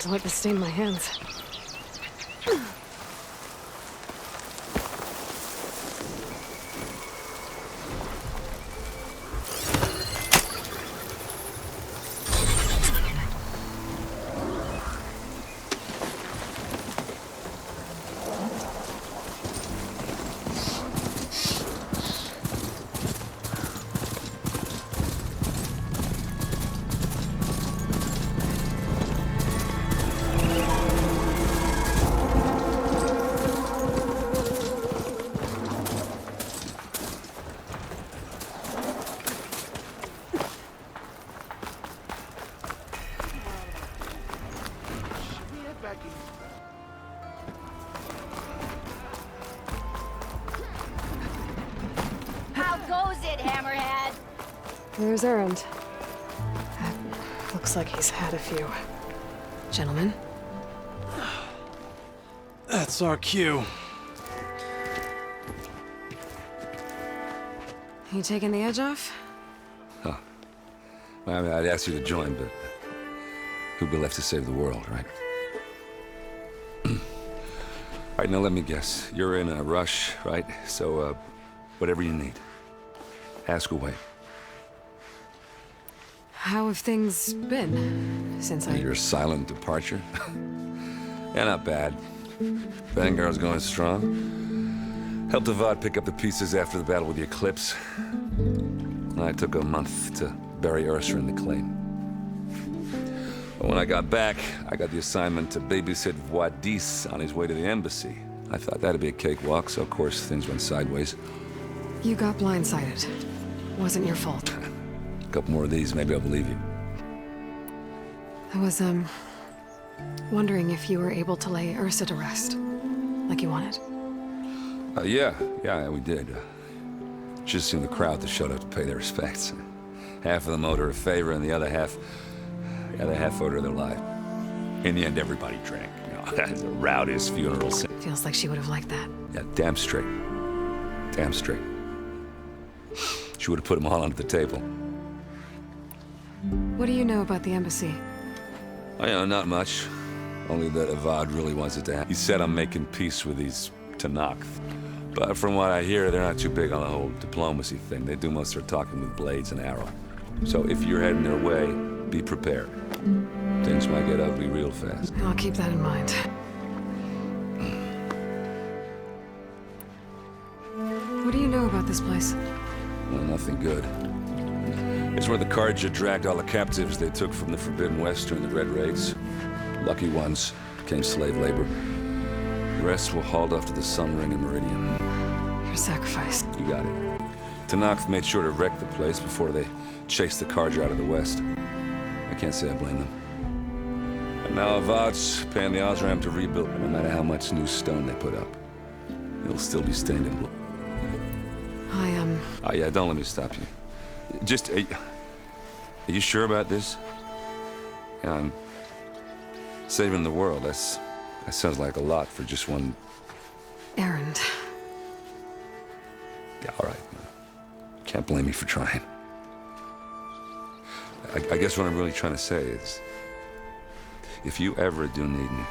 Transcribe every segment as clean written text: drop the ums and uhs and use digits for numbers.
to let this stain my hands. How goes it, Hammerhead? There's Errand. Looks like he's had a few. Gentlemen? That's our cue. You taking the edge off? Huh. Well, I mean, I'd ask you to join, but who'd be left to save the world, right? All right, now let me guess. You're in a rush, right? So, whatever you need. Ask away. How have things been since Your silent departure? Yeah, not bad. Vanguard's going strong. Helped Avad pick up the pieces after the battle with the Eclipse. I took a month to bury Ursa in the claim. But when I got back, I got the assignment to babysit Wadis on his way to the embassy. I thought that'd be a cakewalk, so of course things went sideways. You got blindsided. Wasn't your fault. A couple more of these, maybe I'll believe you. I was, wondering if you were able to lay Ursa to rest, like you wanted. Yeah, we did. Just seen the crowd that showed up to pay their respects. Half of them owed her a favor, and the other half owed her their life. In the end, everybody drank. You know, that's the rowdiest funeral scene. Feels like she would have liked that. Yeah, damn straight. Damn straight. She would have put them all onto the table. What do you know about the embassy? Oh, you know, not much. Only that Avad really wants it to happen. He said I'm making peace with these Tanakh. But from what I hear, they're not too big on the whole diplomacy thing. They do most of their talking with blades and arrow. So if you're heading their way, be prepared. Things might get ugly real fast. I'll keep that in mind. What do you know about this place? Well, nothing good. It's where the Carja dragged all the captives they took from the Forbidden West during the Red Raids. Lucky ones became slave labor. The rest were hauled off to the Sun Ring and Meridian. Your sacrifice. You got it. Tanakh made sure to wreck the place before they chased the Carja out of the West. I can't say I blame them. And now Avad's paying the Osram to rebuild, no matter how much new stone they put up. It'll still be stained in blood. Oh, yeah, don't let me stop you. Just, are you sure about this? Yeah, I'm saving the world. That sounds like a lot for just one... Errand. Yeah, all right. Can't blame me for trying. I guess what I'm really trying to say is, if you ever do need me...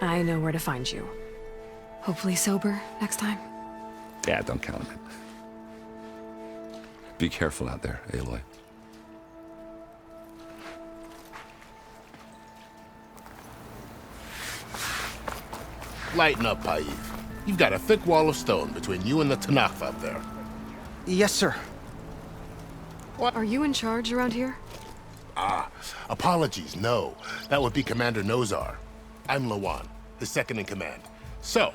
I know where to find you. Hopefully sober next time. Yeah, don't count on it. Be careful out there, Aloy. Lighten up, Paiv. You've got a thick wall of stone between you and the Tanakh up there. Yes, sir. What? Are you in charge around here? Apologies, no. That would be Commander Nozar. I'm Lawan, his second in command. So,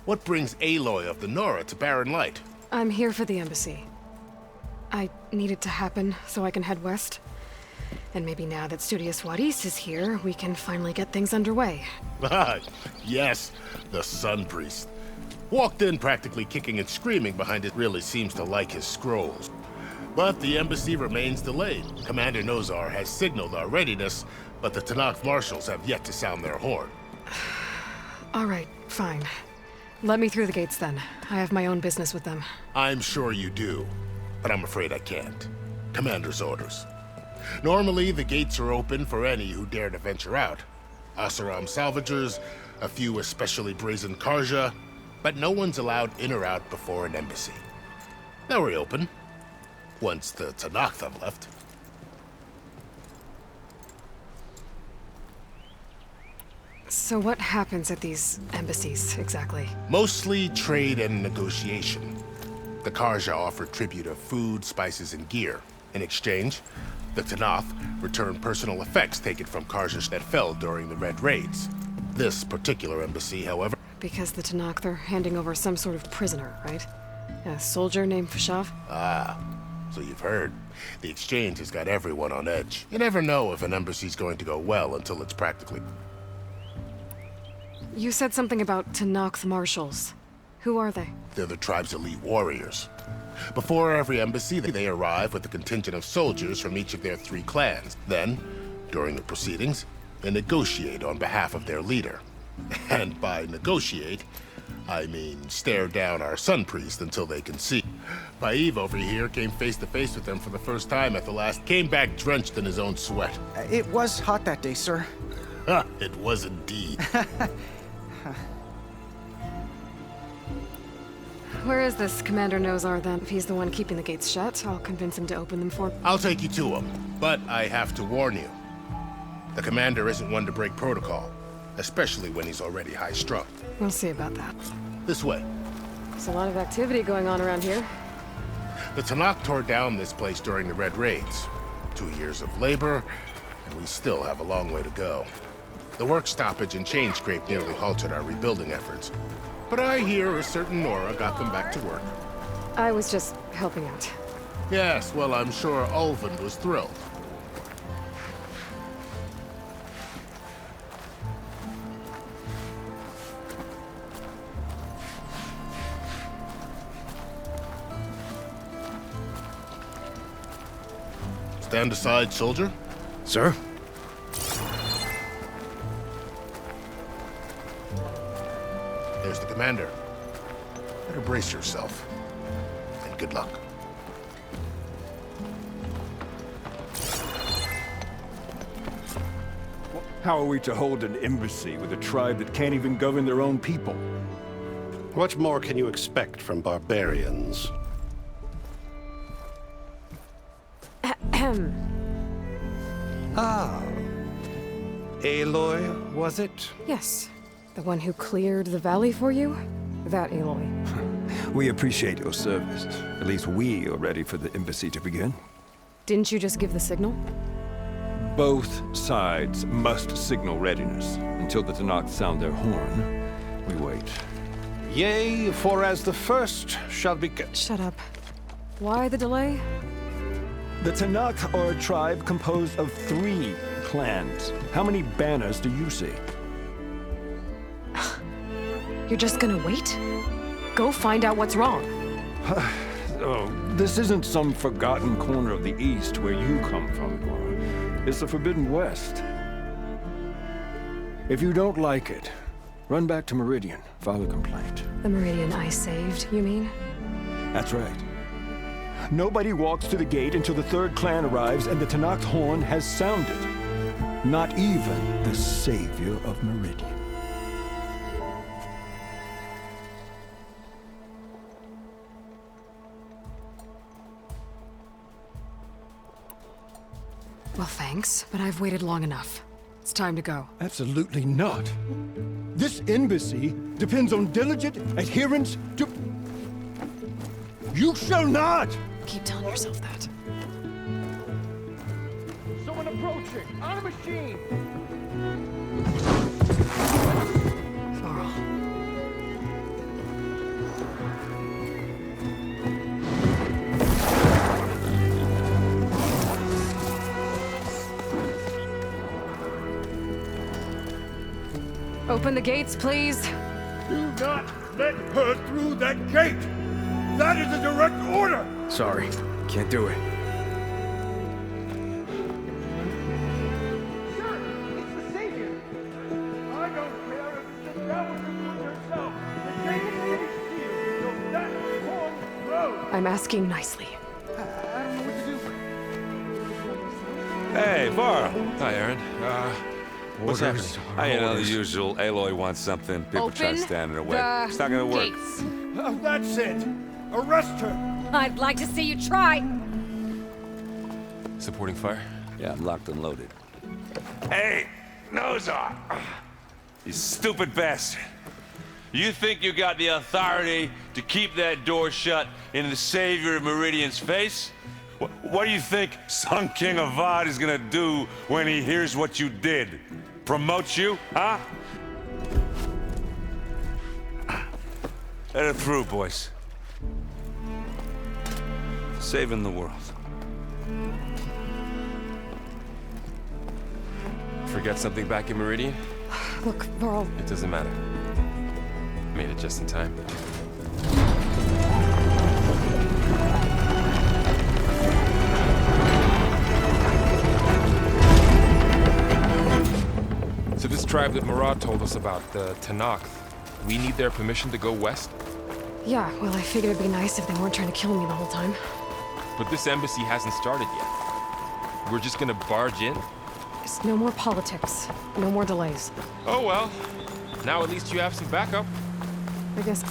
what brings Aloy of the Nora to Barren Light? I'm here for the embassy. I need it to happen so I can head west. And maybe now that Studious Wadis is here, we can finally get things underway. Yes, the Sun Priest. Walked in practically kicking and screaming behind it. Really seems to like his scrolls. But the embassy remains delayed. Commander Nozar has signaled our readiness, but the Tanakh marshals have yet to sound their horn. All right, fine. Let me through the gates then. I have my own business with them. I'm sure you do, but I'm afraid I can't. Commander's orders. Normally, the gates are open for any who dare to venture out. Asaram salvagers, a few especially brazen Karja, but no one's allowed in or out before an embassy. They'll reopen, once the Tanakh have left. So what happens at these embassies, exactly? Mostly trade and negotiation. The Karja offer tribute of food, spices, and gear. In exchange, the Tanakh return personal effects taken from Karja that fell during the Red Raids. This particular embassy, however... Because the Tanakh, they're handing over some sort of prisoner, right? A soldier named Fashav? Ah, so you've heard. The exchange has got everyone on edge. You never know if an embassy's going to go well until it's practically... You said something about Tanakh's marshals. Who are they? They're the tribe's elite warriors. Before every embassy, they arrive with a contingent of soldiers from each of their 3 clans. Then, during the proceedings, they negotiate on behalf of their leader. And by negotiate, I mean stare down our sun priest until they can see. Paiv over here came face to face with them for the first time at the last... Came back drenched in his own sweat. It was hot that day, sir. Ha, it was indeed. Where is this Commander Nozar, then? If he's the one keeping the gates shut, I'll convince him to open them for me. I'll take you to him, but I have to warn you. The commander isn't one to break protocol, especially when he's already high-strung. We'll see about that. This way. There's a lot of activity going on around here. The Tanakh tore down this place during the Red Raids. 2 years of labor, and we still have a long way to go. The work stoppage and chain scrape nearly halted our rebuilding efforts. But I hear a certain Nora got them back to work. I was just helping out. Yes, well, I'm sure Ulvin was thrilled. Stand aside, soldier. Sir? There's the commander. Better brace yourself. And good luck. How are we to hold an embassy with a tribe that can't even govern their own people? What more can you expect from barbarians? Ah. Aloy, was it? Yes. The one who cleared the valley for you? That Aloy. We appreciate your service. At least we are ready for the embassy to begin. Didn't you just give the signal? Both sides must signal readiness. Until the Tanakh sound their horn, we wait. Yea, for as the first shall be... Shut up. Why the delay? The Tanakh are a tribe composed of 3 clans. How many banners do you see? You're just gonna wait? Go find out what's wrong. Oh, this isn't some forgotten corner of the East where you come from, Nora. It's the Forbidden West. If you don't like it, run back to Meridian, file a complaint. The Meridian I saved, you mean? That's right. Nobody walks to the gate until the 3rd clan arrives and the Tanakh horn has sounded. Not even the savior of Meridian. Well, thanks, but I've waited long enough. It's time to go. Absolutely not. This embassy depends on diligent adherence to... You shall not! Keep telling yourself that. Someone approaching! On a machine! Varl. Open the gates, please. Do not let her through that gate! That is a direct order! Sorry, can't do it. Sure, it's the savior! I don't care if it's the devil who put herself. The gate is sealed till that horn blows! I'm asking nicely. I don't know what to do. Hey, Varl. Hi, Aaron. What's happening? You know, the usual. Aloy wants something. People try to Open stand in her way. the It's not gonna work. gates. That's it. Arrest her. I'd like to see you try. Supporting fire? Yeah, I'm locked and loaded. Hey, Nozar! You stupid bastard. You think you got the authority to keep that door shut in the savior of Meridian's face? What do you think Sun King Avad is gonna do when he hears what you did? Promote you, huh? Let it through, boys. Saving the world. Forget something back in Meridian? Look, Varl, It doesn't matter. Made it just in time. So this tribe that Murad told us about, the Tanakh, we need their permission to go west? yeah, well, I figured it'd be nice if they weren't trying to kill me the whole time. But this embassy hasn't started yet. We're just gonna barge in? Just no more politics. No more delays. Oh well. Now at least you have some backup. I guess.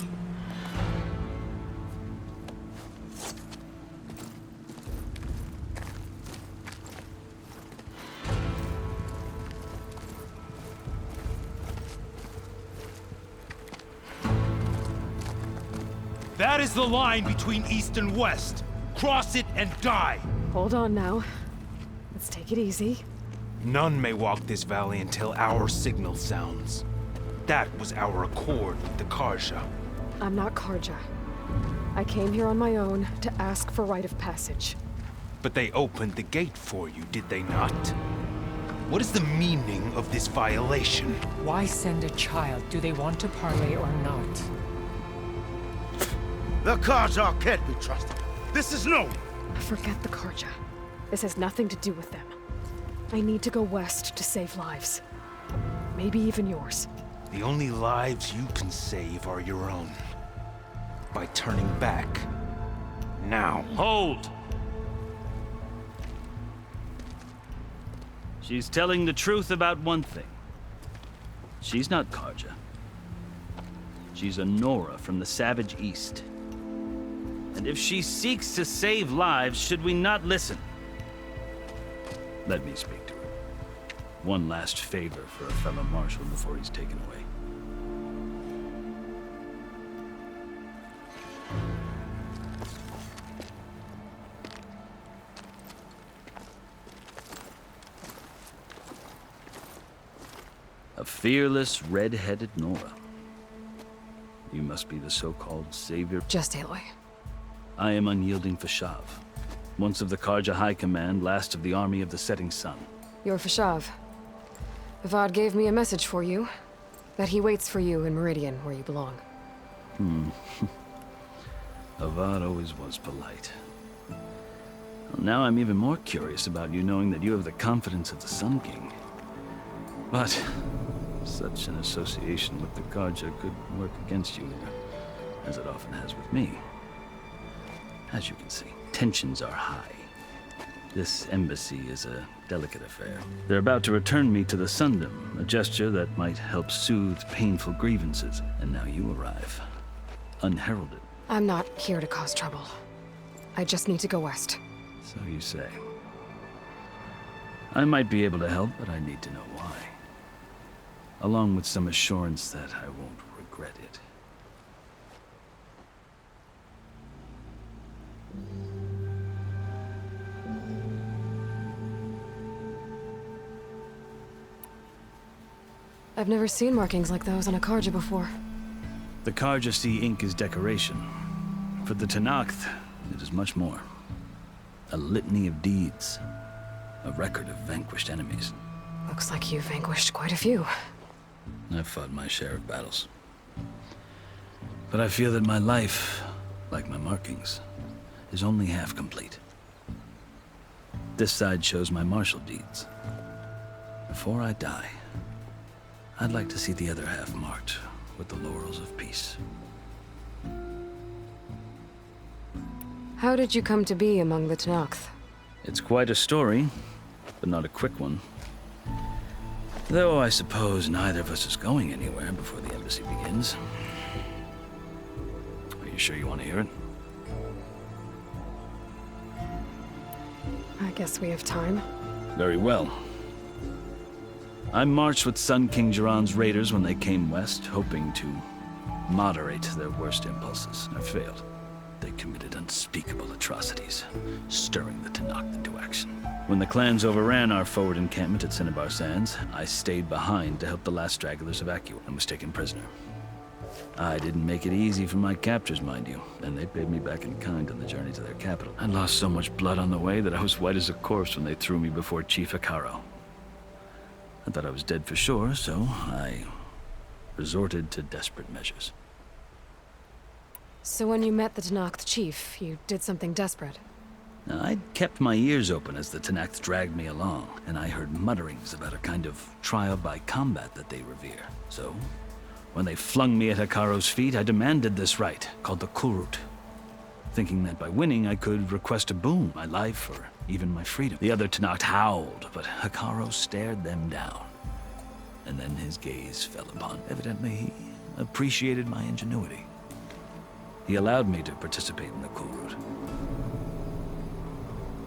That is the line between East and West. Cross it and die. Hold on now. Let's take it easy. None may walk this valley until our signal sounds. That was our accord with the Karja. I'm not Karja. I came here on my own to ask for rite of passage. But they opened the gate for you, did they not? What is the meaning of this violation? Why send a child? Do they want to parley or not? The Karja can't be trusted. This is known. Forget the Karja. This has nothing to do with them. I need to go west to save lives. Maybe even yours. The only lives you can save are your own. By turning back. Now. Hold! She's telling the truth about one thing. She's not Karja. She's a Nora from the Savage East. And if she seeks to save lives, should we not listen? Let me speak to her. One last favor for a fellow marshal before he's taken away. A fearless, red-headed Nora. You must be the so-called savior. Just Aloy. I am unyielding Fashav, once of the Karja High Command, last of the army of the setting sun. You're Fashav. Avad gave me a message for you. That he waits for you in Meridian, where you belong. Avad always was polite. Well, now I'm even more curious about you knowing that you have the confidence of the Sun King. But such an association with the Karja could work against you, as it often has with me. As you can see, tensions are high. This embassy is a delicate affair. They're about to return me to the Sundom, a gesture that might help soothe painful grievances. And now you arrive, unheralded. I'm not here to cause trouble. I just need to go west. So you say. I might be able to help, but I need to know why. Along with some assurance that I won't regret it. I've never seen markings like those on a Karja before. The Karja see ink as decoration. For the Tanakh, it is much more. A litany of deeds. A record of vanquished enemies. Looks like you've vanquished quite a few. I've fought my share of battles. But I feel that my life, like my markings, is only half complete. This side shows my martial deeds. Before I die, I'd like to see the other half marked with the laurels of peace. How did you come to be among the Tanakh? It's quite a story. but not a quick one. Though I suppose neither of us is going anywhere before the embassy begins. Are you sure you want to hear it? I guess we have time. Very well. I marched with Sun King Jiran's raiders when they came west, hoping to moderate their worst impulses. I failed. They committed unspeakable atrocities, stirring the Tenakth into action. When the clans overran our forward encampment at Cinnabar Sands, I stayed behind to help the last stragglers evacuate and was taken prisoner. I didn't make it easy for my captors, mind you, and they paid me back in kind on the journey to their capital. I lost so much blood on the way that I was white as a corpse when they threw me before Chief Hekaro. I thought I was dead for sure, so I resorted to desperate measures. So when you met the Tenakth chief, you did something desperate? Now, I'd kept my ears open as the Tenakth dragged me along, and I heard mutterings about a kind of trial by combat that they revere. So, when they flung me at Hekaro's feet, I demanded this right, called the Kulrut, thinking that by winning I could request a boon, my life, or even my freedom. The other Tenakth howled, but Hekaro stared them down. And then his gaze fell upon. Evidently, he appreciated my ingenuity. He allowed me to participate in the Kulrut.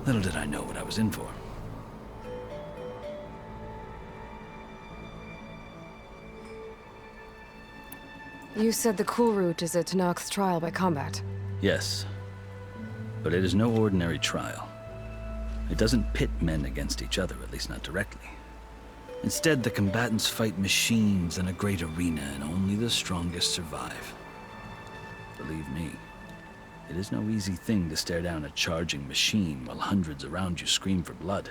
Little did I know what I was in for. You said the Kulrut is a Tenakth's trial by combat. Yes, but it is no ordinary trial. It doesn't pit men against each other, at least not directly. Instead, the combatants fight machines in a great arena, and only the strongest survive. Believe me, it is no easy thing to stare down a charging machine while hundreds around you scream for blood.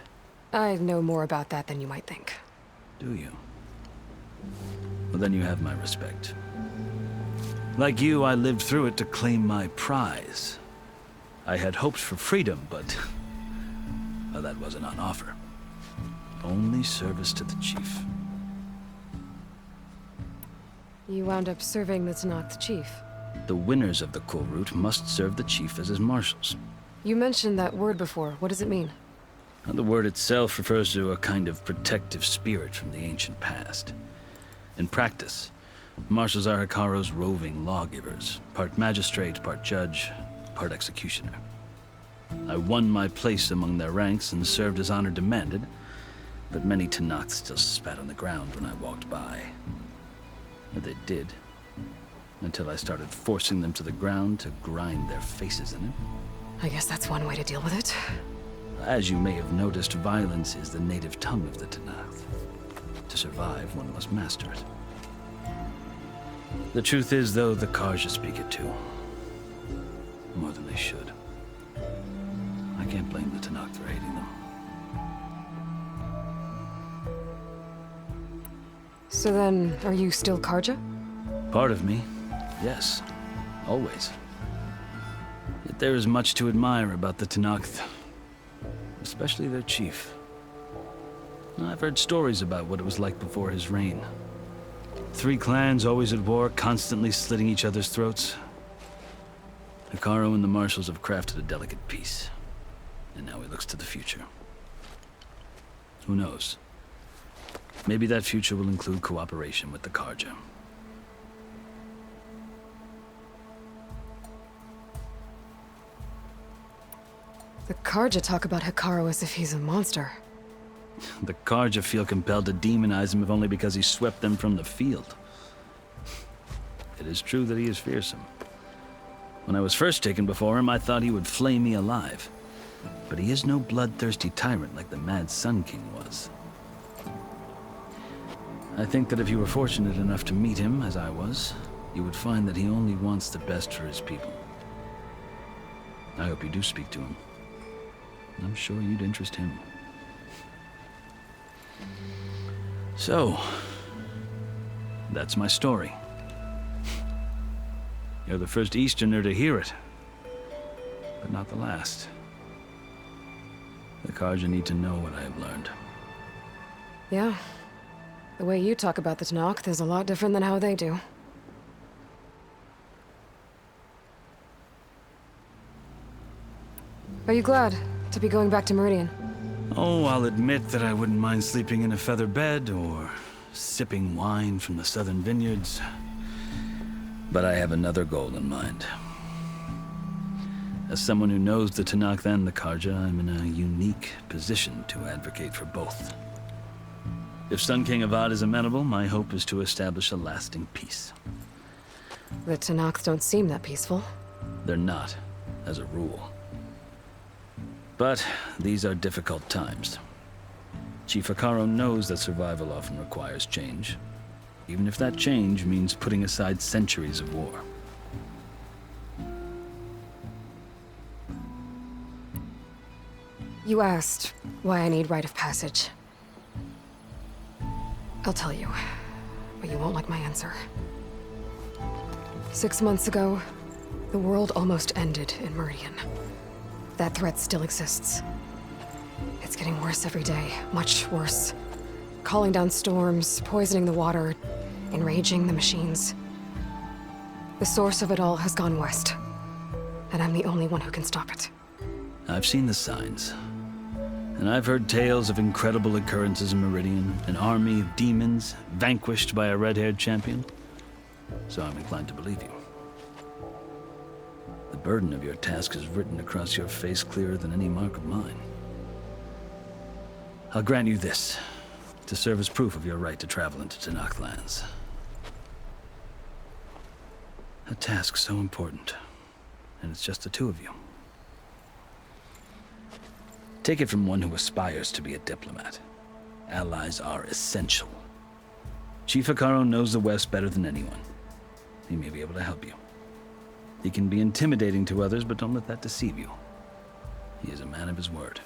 I know more about that than you might think. Do you? Well, then you have my respect. Like you, I lived through it to claim my prize. I had hoped for freedom, but well, that wasn't on offer. Only service to the chief. You wound up serving the Tenakth chief. The winners of the Kulrut must serve the chief as his marshals. You mentioned that word before. What does it mean? The word itself refers to a kind of protective spirit from the ancient past. In practice, marshals are Hekaro's roving lawgivers, part magistrate, part judge, part executioner. I won my place among their ranks and served as honor demanded, but many Tenakth still spat on the ground when I walked by. And they did, until I started forcing them to the ground to grind their faces in it. I guess that's one way to deal with it. As you may have noticed, violence is the native tongue of the Tenakth. To survive, one must master it. The truth is, though, the Karja speak it too. More than they should. I can't blame the Tenakth for hating them. So then, are you still Karja? Part of me, yes. Always. Yet there is much to admire about the Tenakth. Especially their chief. I've heard stories about what it was like before his reign. 3 clans always at war, constantly slitting each other's throats. Hekaro and the marshals have crafted a delicate peace. And now he looks to the future. Who knows? Maybe that future will include cooperation with the Karja. The Karja talk about Hekaro as if he's a monster. The Karja feel compelled to demonize him if only because he swept them from the field. It is true that he is fearsome. When I was first taken before him, I thought he would flay me alive. But he is no bloodthirsty tyrant like the Mad Sun King was. I think that if you were fortunate enough to meet him, as I was, you would find that he only wants the best for his people. I hope you do speak to him. I'm sure you'd interest him. So, that's my story. You're the first Easterner to hear it, but not the last. The Karja need to know what I have learned. Yeah. The way you talk about the Tenakth is a lot different than how they do. Are you glad to be going back to Meridian? Oh, I'll admit that I wouldn't mind sleeping in a feather bed or sipping wine from the southern vineyards. But I have another goal in mind. As someone who knows the Tenakth and the Carja, I'm in a unique position to advocate for both. If Sun King Avad is amenable, my hope is to establish a lasting peace. The Tenakth don't seem that peaceful. They're not, as a rule. But these are difficult times. Chief Akaro knows that survival often requires change, even if that change means putting aside centuries of war. You asked why I need rite of passage. I'll tell you, but you won't like my answer. 6 months ago, the world almost ended in Meridian. That threat still exists. It's getting worse every day, much worse. Calling down storms, poisoning the water, enraging the machines. The source of it all has gone west, and I'm the only one who can stop it. I've seen the signs. And I've heard tales of incredible occurrences in Meridian, an army of demons vanquished by a red-haired champion. So I'm inclined to believe you. The burden of your task is written across your face clearer than any mark of mine. I'll grant you this, to serve as proof of your right to travel into Tenakth lands. A task so important, and it's just the two of you. Take it from one who aspires to be a diplomat. Allies are essential. Chief Akaro knows the West better than anyone. He may be able to help you. He can be intimidating to others, but don't let that deceive you. He is a man of his word.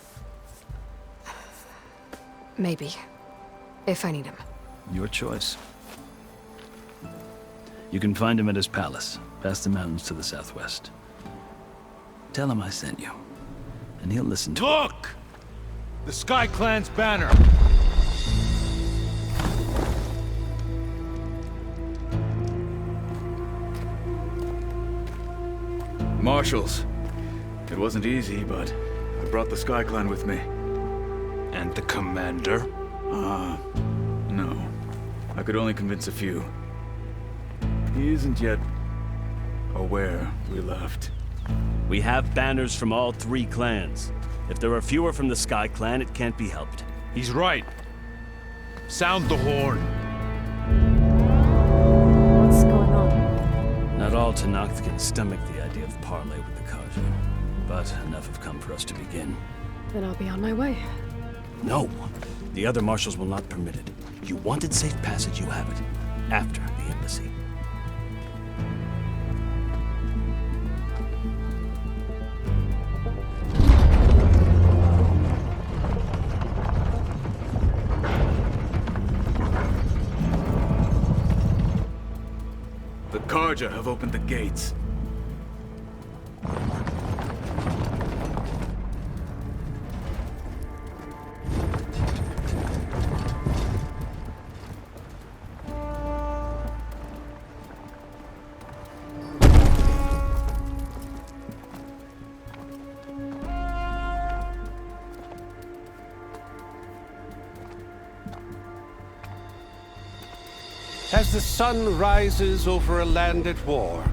Maybe. If I need him. Your choice. You can find him at his palace, past the mountains to the southwest. Tell him I sent you. And he'll listen to Look! The Sky Clan's banner! Marshals. It wasn't easy, but I brought the Sky Clan with me. And the commander? No. I could only convince a few. He isn't yet aware we left. We have banners from all 3 clans. If there are fewer from the Sky Clan, it can't be helped. He's right. Sound the horn. What's going on? Not all Tenakth can stomach the idea of parley with the Carja, but enough have come for us to begin. Then I'll be on my way. No. The other marshals will not permit it. You wanted safe passage, you have it. After the embassy. The Carja have opened the gates. As the sun rises over a land at war,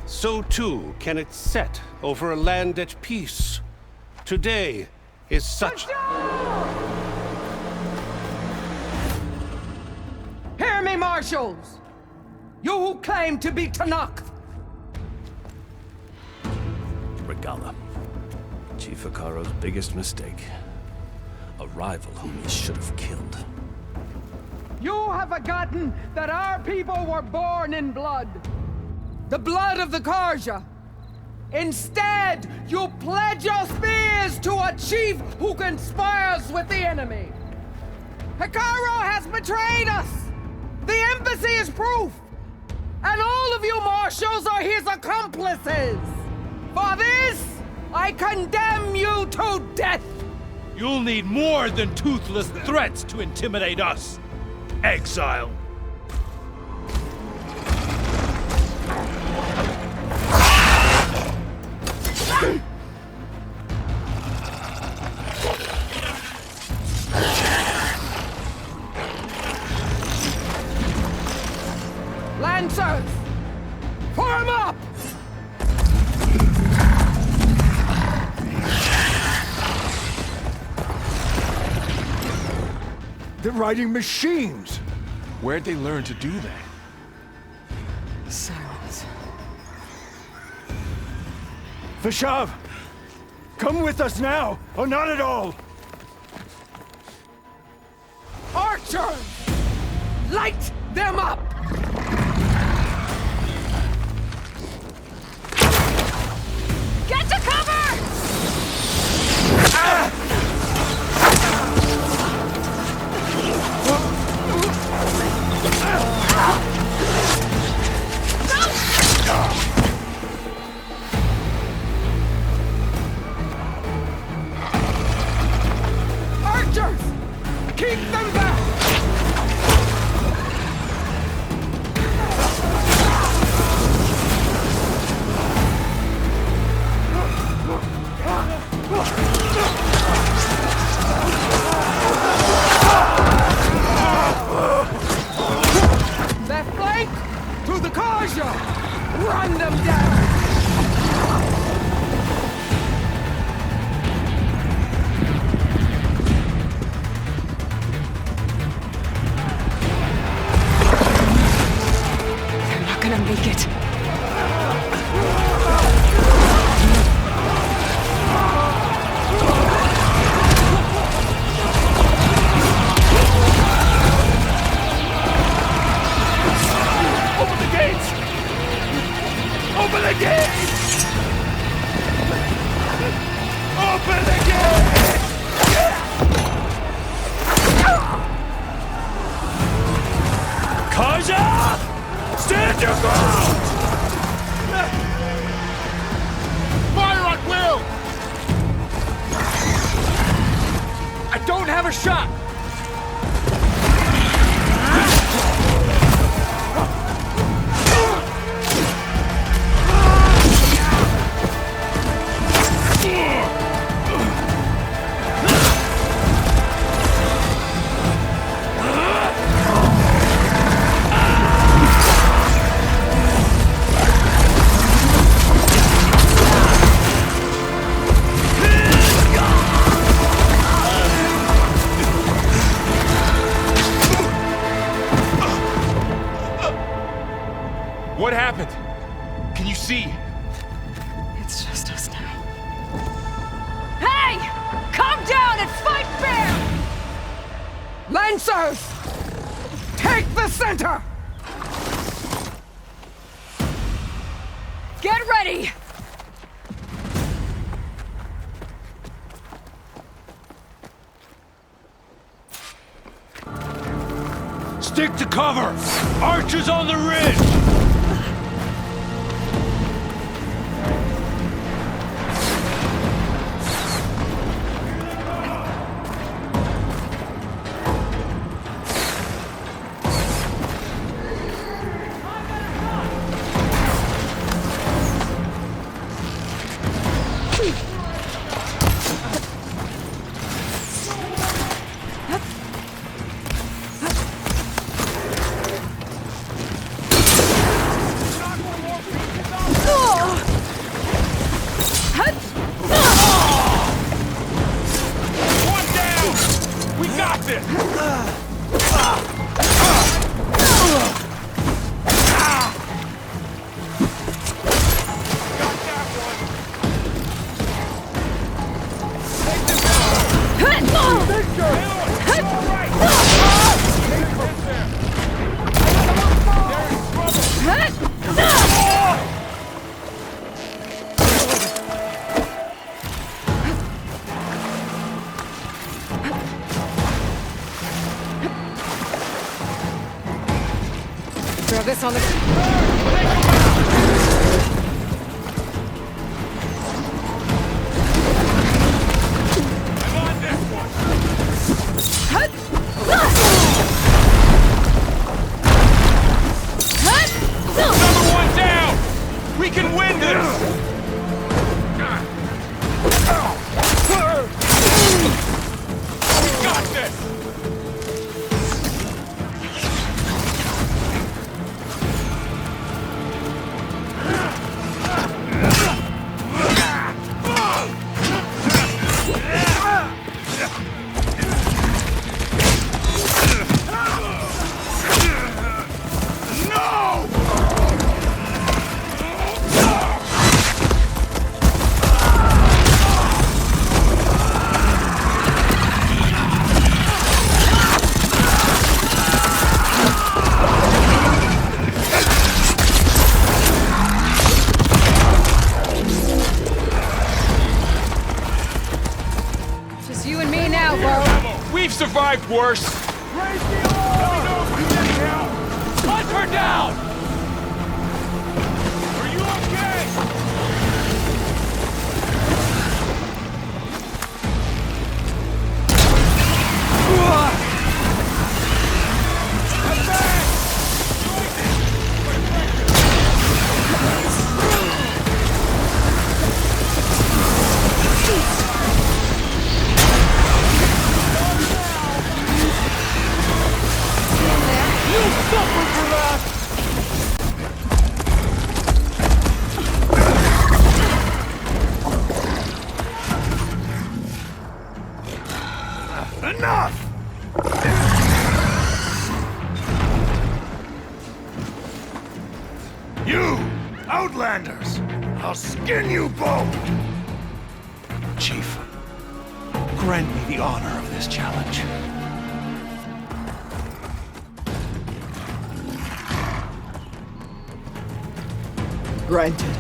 so too can it set over a land at peace. Today is such... Hear me, marshals! You who claim to be Tenakth! Regalla. Chief Akaro's biggest mistake. A rival whom he should have killed. You have forgotten that our people were born in blood. The blood of the Carja. Instead, you pledge your spears to a chief who conspires with the enemy. Akaro has betrayed us! The embassy is proof! And all of you marshals are his accomplices! For this, I condemn you to death! You'll need more than toothless threats to intimidate us. Exile. Lancers! Form up! They're riding machines! Where'd they learn to do that? Silence. Vashav! Come with us now, or not at all! Archers! Light them up! Get to cover! Archers! Keep them back! Left flank! To the Karja! Run them down! They're not gonna make it. Open the gates! Open the gates! Open the gates! Kaja! Stand your ground! Fire at will! I don't have a shot! What happened? Can you see? It's just us now. Hey! Calm down and fight fair! Lancers! Take the center! Get ready! Stick to cover! Archers on the ridge! Throw this on the... Number one down! We can win this! We got this! survived worse. Raise the alarm! Let me know if you need help! Hunt her down! Are you okay? Enough! You, Outlanders! I'll skin you both! Chief, grant me the honor of this challenge. Granted.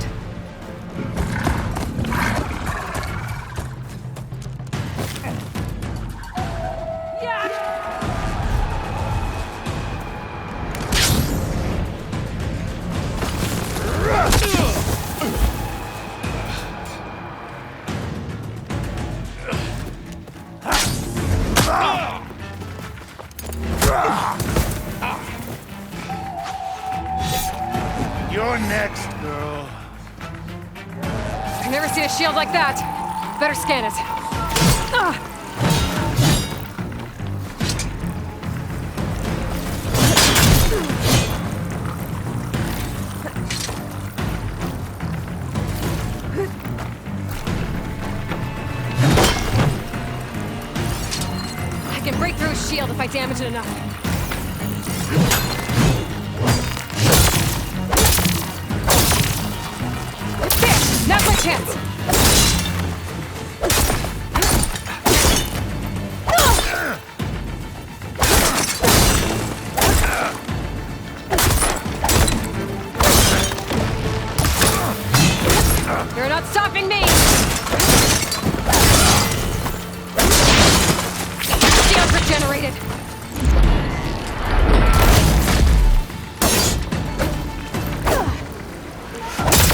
You're next, girl. I've never seen a shield like that. Better scan it. I can break through his shield if I damage it enough. Now's my chance! You're not stopping me! Shield regenerated!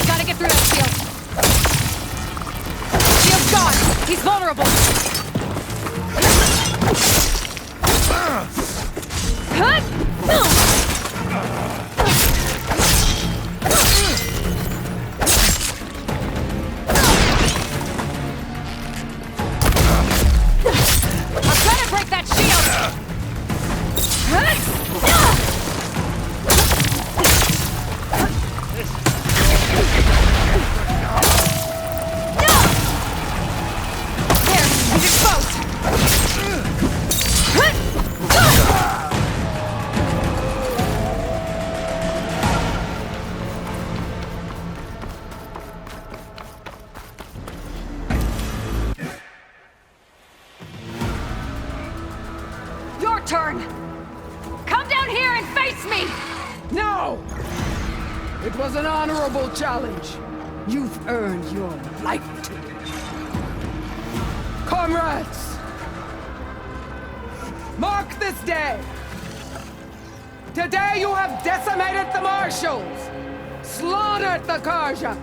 Gotta get through that shield! Shield's gone! He's vulnerable! I'm trying to break that shield! There, he's exposed! Your turn! Come down here and face me! No! It was an honorable challenge. You've earned your life today. Comrades! Mark this day! Today you have decimated the Marshals! Slaughtered the Karja!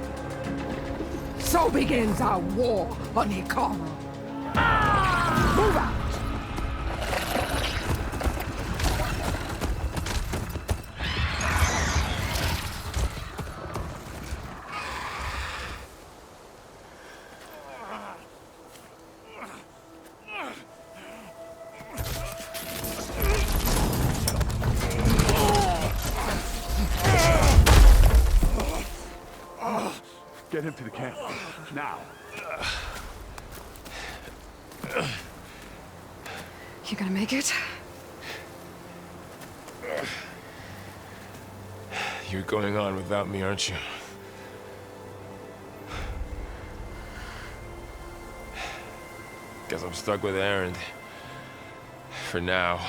So begins our war on Hikaru. Move out! Get him to the camp. Now. You gonna make it? You're going on without me, aren't you? Guess I'm stuck with Aaron. For now.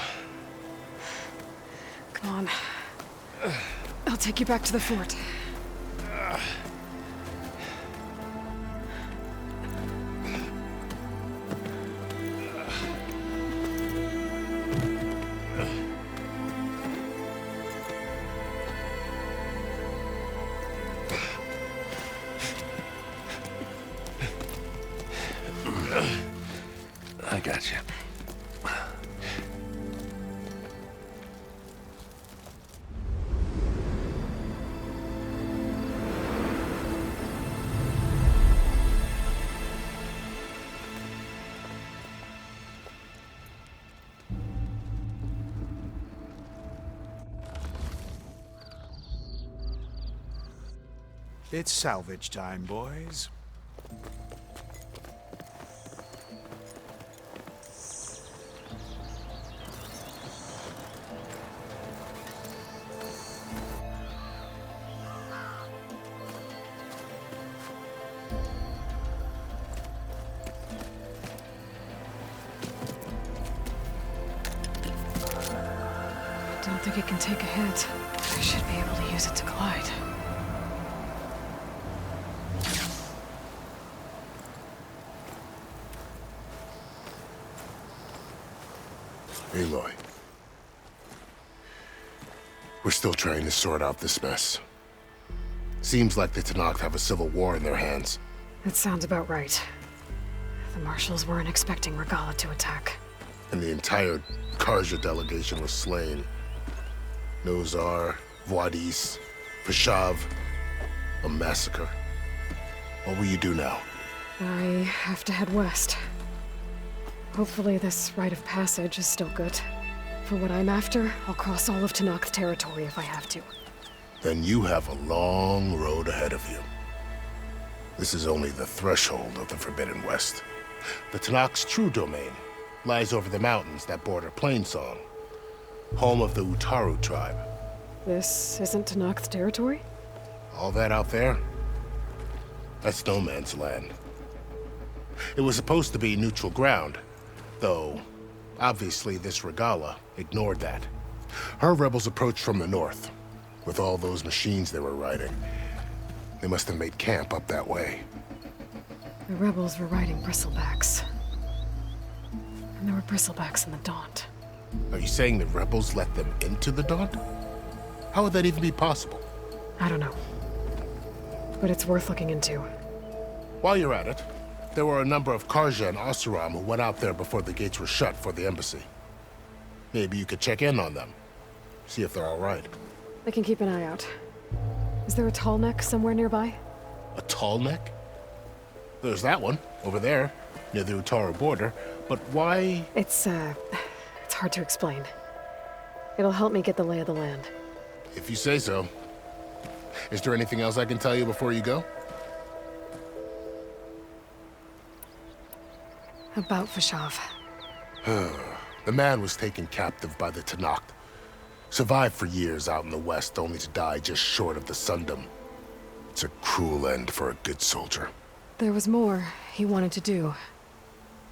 Come on. I'll take you back to the fort. It's salvage time, boys. Don't think it can take a hit. I should be able to use it to glide. Aloy. We're still trying to sort out this mess. Seems like the Tenakth have a civil war in their hands. That sounds about right. The Marshals weren't expecting Regalla to attack. And the entire Karja delegation was slain. Nozar, Vuadis, Fashav. A massacre. What will you do now? I have to head west. Hopefully this rite of passage is still good. For what I'm after, I'll cross all of Tenakth territory if I have to. Then you have a long road ahead of you. This is only the threshold of the Forbidden West. The Tenakth's true domain lies over the mountains that border Plainsong, home of the Utaru tribe. This isn't Tenakth territory? All that out there? That's no man's land. It was supposed to be neutral ground, though obviously this Regalla ignored that. Her rebels approached from the north, with all those machines they were riding. They must have made camp up that way. The rebels were riding bristlebacks. And there were bristlebacks in the Daunt. Are you saying the rebels let them into the Daunt? How would that even be possible? I don't know. But it's worth looking into. While you're at it, there were a number of Karja and Oseram who went out there before the gates were shut for the embassy. Maybe you could check in on them. See if they're all right. I can keep an eye out. Is there a tall neck somewhere nearby? A tall neck? There's that one, over there, near the Utaru border. But why? It's hard to explain. It'll help me get the lay of the land. If you say so. Is there anything else I can tell you before you go? About Fashav. The man was taken captive by the Tenakth. Survived for years out in the west, only to die just short of the Sundom. It's a cruel end for a good soldier. There was more he wanted to do.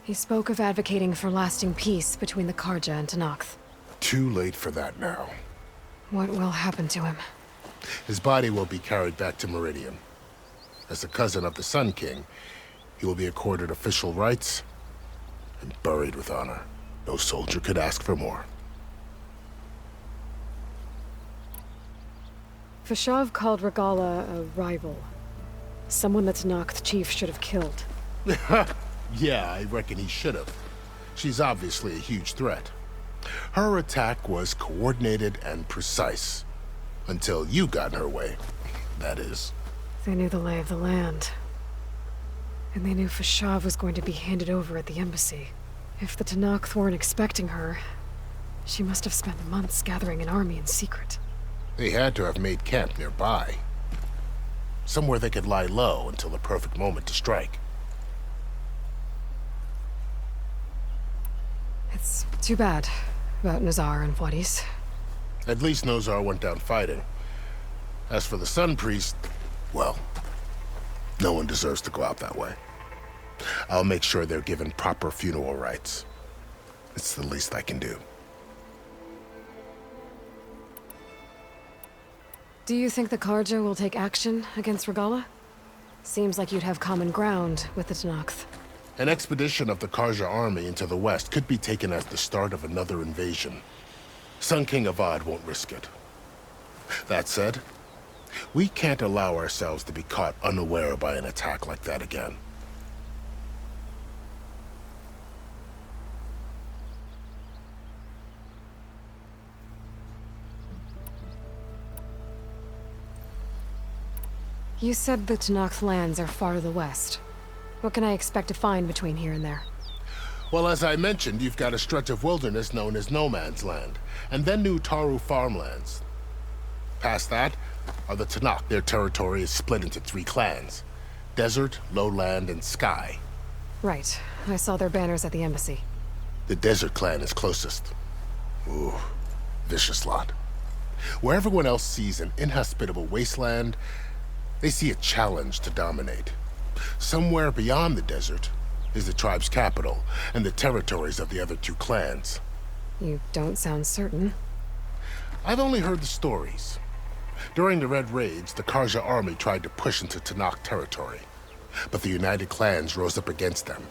He spoke of advocating for lasting peace between the Karja and Tenakth. Too late for that now. What will happen to him? His body will be carried back to Meridian. As the cousin of the Sun King, he will be accorded official rights and buried with honor. No soldier could ask for more. Fashav called Regalla a rival. Someone the Tenakth chief should have killed. Yeah, I reckon he should have. She's obviously a huge threat. Her attack was coordinated and precise. Until you got in her way, that is. They knew the lay of the land. And they knew Fashav was going to be handed over at the embassy. If the Tenakth weren't expecting her, she must have spent months gathering an army in secret. They had to have made camp nearby. Somewhere they could lie low until the perfect moment to strike. It's too bad about Nazar and Vuadis. At least Nozar went down fighting. As for the Sun Priest, well, no one deserves to go out that way. I'll make sure they're given proper funeral rites. It's the least I can do. Do you think the Karja will take action against Regalla? Seems like you'd have common ground with the Tenakth. An expedition of the Karja army into the west could be taken as the start of another invasion. Sun King Avad won't risk it. That said, we can't allow ourselves to be caught unaware by an attack like that again. You said the Tenakth lands are far to the west. What can I expect to find between here and there? Well, as I mentioned, you've got a stretch of wilderness known as No Man's Land, and then new Taru farmlands. Past that, are the Tanakh. Their territory is split into 3 clans: Desert, Lowland, and Sky. Right. I saw their banners at the embassy. The Desert clan is closest. Ooh, vicious lot. Where everyone else sees an inhospitable wasteland, they see a challenge to dominate. Somewhere beyond the desert is the tribe's capital and the territories of the other 2 clans. You don't sound certain. I've only heard the stories. During the Red Raids, the Karja army tried to push into Tanakh territory, but the United Clans rose up against them,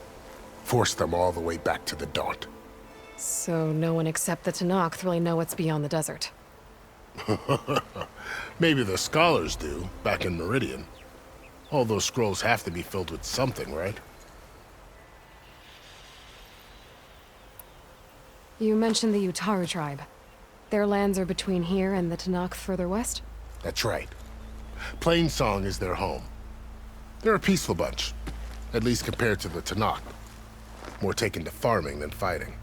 forced them all the way back to the Daunt. So no one except the Tanakh really know what's beyond the desert. Maybe the scholars do, back in Meridian. All those scrolls have to be filled with something, right? You mentioned the Utaru tribe. Their lands are between here and the Tanakh further west? That's right. Plainsong is their home. They're a peaceful bunch, at least compared to the Tanakh. More taken to farming than fighting.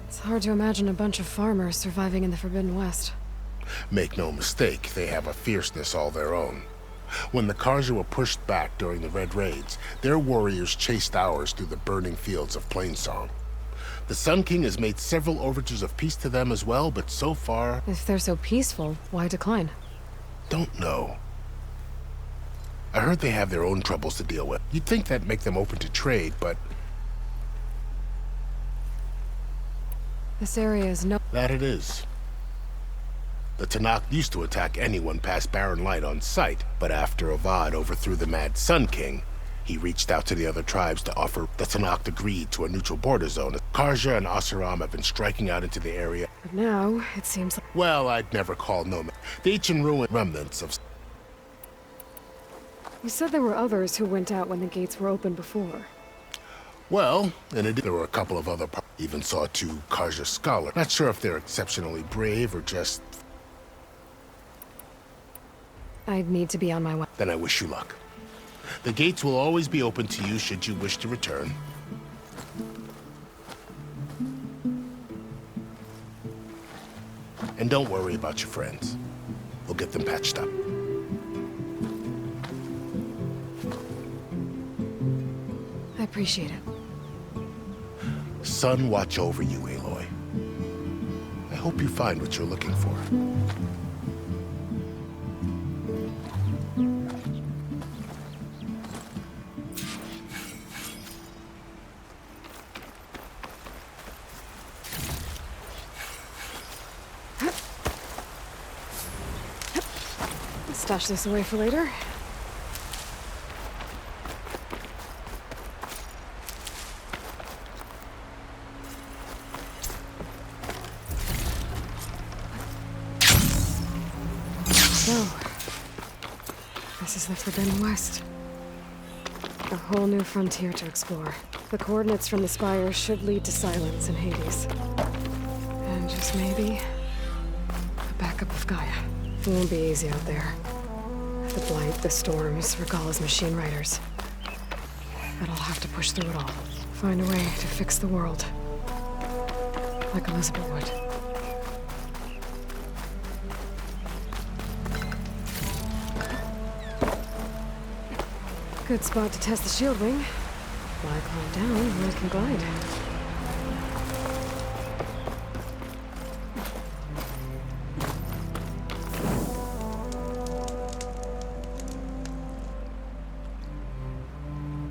It's hard to imagine a bunch of farmers surviving in the Forbidden West. Make no mistake, they have a fierceness all their own. When the Karja were pushed back during the Red Raids, their warriors chased ours through the burning fields of Plainsong. The Sun King has made several overtures of peace to them as well, but so far... If they're so peaceful, why decline? Don't know. I heard they have their own troubles to deal with. You'd think that'd make them open to trade, but... This area is no... That it is. The Tanakh used to attack anyone past Barren Light on sight, but after Avad overthrew the Mad Sun King, he reached out to the other tribes to offer. The Tanakh agreed to a neutral border zone. Karja and Asuram have been striking out into the area. But now, it seems like... Well, I'd never call nomad. The ancient ruin remnants of... You said there were others who went out when the gates were open before. Well, and there were a couple of other... Even saw 2 Karja scholars. Not sure if they're exceptionally brave or just... I'd need to be on my way. Then I wish you luck. The gates will always be open to you should you wish to return. And don't worry about your friends. We'll get them patched up. I appreciate it. Sun watch over you, Aloy. I hope you find what you're looking for. Stash this away for later. So, this is the Forbidden West. A whole new frontier to explore. The coordinates from the spire should lead to Silence and Hades. And just maybe, a backup of Gaia. It won't be easy out there. The Blight, the Storms, Regalla's machine riders. But I'll have to push through it all. Find a way to fix the world. Like Elizabeth would. Good spot to test the shield wing. Why climb down when I can glide?